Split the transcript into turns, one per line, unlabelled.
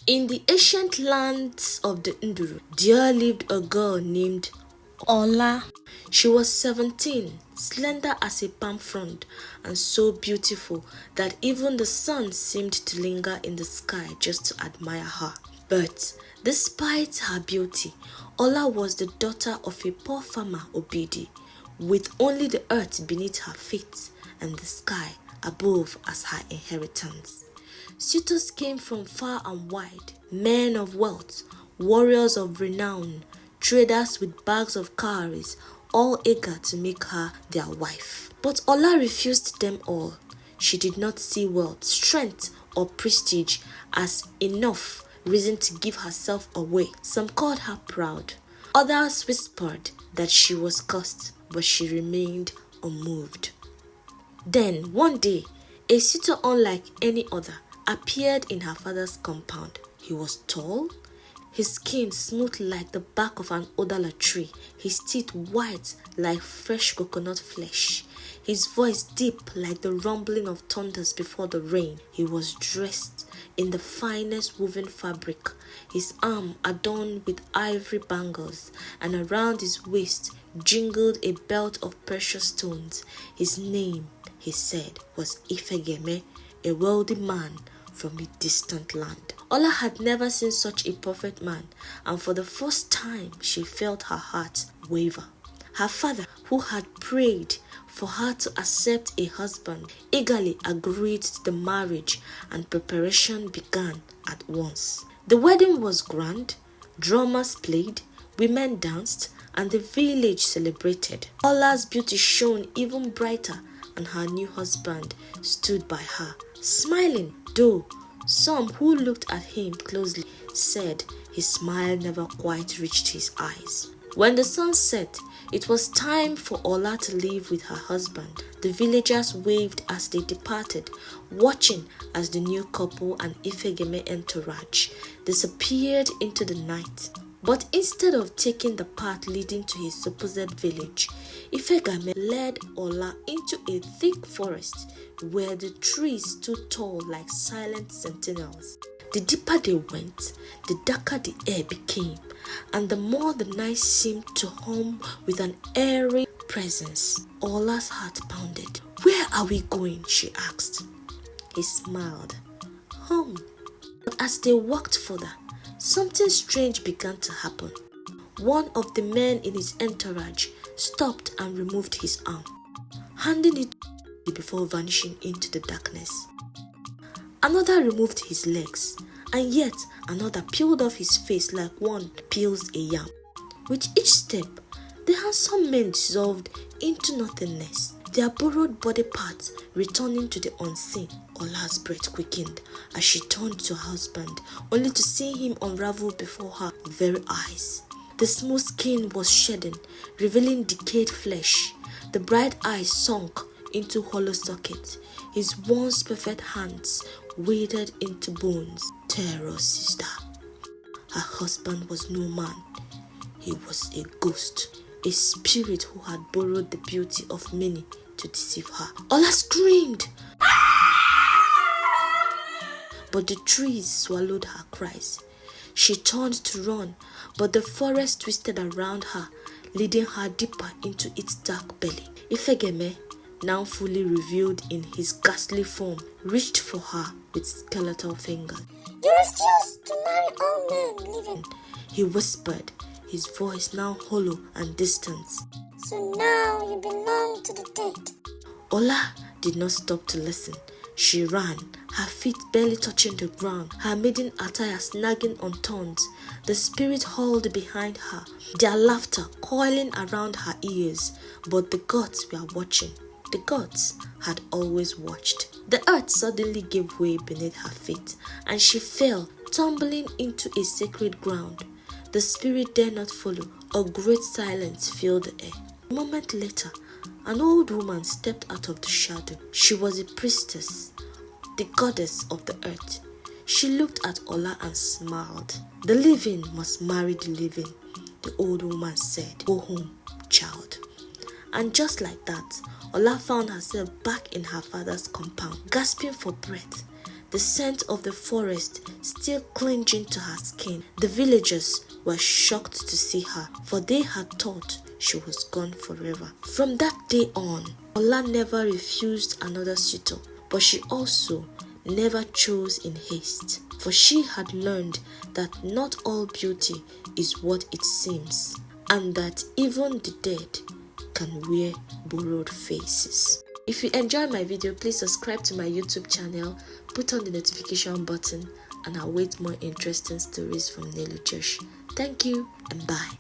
In the ancient lands of the Nduru, there lived a girl named Ola. She was 17, slender as a palm frond, and so beautiful that even the sun seemed to linger in the sky just to admire her. But despite her beauty, Ola was the daughter of a poor farmer Obidi, with only the earth beneath her feet and the sky above as her inheritance. Suitors came from far and wide, men of wealth, warriors of renown, traders with bags of cowries, all eager to make her their wife. But Ola refused them all. She did not see wealth, strength, or prestige as enough reason to give herself away. Some called her proud. Others whispered that she was cursed, but she remained unmoved. Then, one day, a suitor unlike any other appeared in her father's compound. He was tall, his skin smooth like the bark of an odala tree, his teeth white like fresh coconut flesh, his voice deep like the rumbling of thunders before the rain. He was dressed in the finest woven fabric, his arm adorned with ivory bangles, and around his waist jingled a belt of precious stones. His name, he said, was Ifegeme, a wealthy man from a distant land. Ola had never seen such a perfect man, and for the first time she felt her heart waver. Her father, who had prayed for her to accept a husband, eagerly agreed to the marriage, and preparation began at once. The wedding was grand, drummers played, women danced, and the village celebrated. Ola's beauty shone even brighter, and her new husband stood by her, smiling, though some who looked at him closely said his smile never quite reached his eyes. When the sun set, it was time for Ola to leave with her husband. The villagers waved as they departed, watching as the new couple and Ifegeme entourage disappeared into the night. But instead of taking the path leading to his supposed village, Ifegame led Ola into a thick forest where the trees stood tall like silent sentinels. The deeper they went, the darker the air became, and the more the night seemed to hum with an airy presence. Ola's heart pounded. "Where are we going?" she asked. He smiled. "Home." But as they walked further, something strange began to happen. One of the men in his entourage stopped and removed his arm, handing it before vanishing into the darkness. Another removed his legs, and yet another peeled off his face like one peels a yam. With each step, the handsome men dissolved into nothingness, their borrowed body parts returning to the unseen. Ola's breath quickened as she turned to her husband, only to see him unravel before her very eyes. The smooth skin was shedding, revealing decayed flesh. The bright eyes sunk into hollow sockets. His once perfect hands withered into bones. Terror, sister. Her husband was no man. He was a ghost, a spirit who had borrowed the beauty of many to deceive her. Ola screamed, but the trees swallowed her cries. She turned to run, but the forest twisted around her, leading her deeper into its dark belly. Ifegeme, now fully revealed in his ghastly form, reached for her with skeletal fingers.
"You refuse to marry all men living,"
he whispered, his voice now hollow and distant.
"So now you belong to the dead."
Ola did not stop to listen. She ran, her feet barely touching the ground, her maiden attire snagging on thorns. The spirit hauled behind her, their laughter coiling around her ears. But the gods were watching. The gods had always watched. The earth suddenly gave way beneath her feet, and she fell, tumbling into a sacred ground. The spirit dared not follow. A great silence filled the air. A moment later, an old woman stepped out of the shadow. She was a priestess, the goddess of the earth. She looked at Ola and smiled. "The living must marry the living," the old woman said. "Go home, child." And just like that, Ola found herself back in her father's compound, gasping for breath. the scent of the forest still clinging to her skin. The villagers were shocked to see her, for they had thought she was gone forever. From that day on, Ola never refused another suitor, but she also never chose in haste, for she had learned that not all beauty is what it seems, and that even the dead can wear borrowed faces. If you enjoyed my video, please subscribe to my YouTube channel, put on the notification button, and await more interesting stories from Nelojosh. Thank you and bye.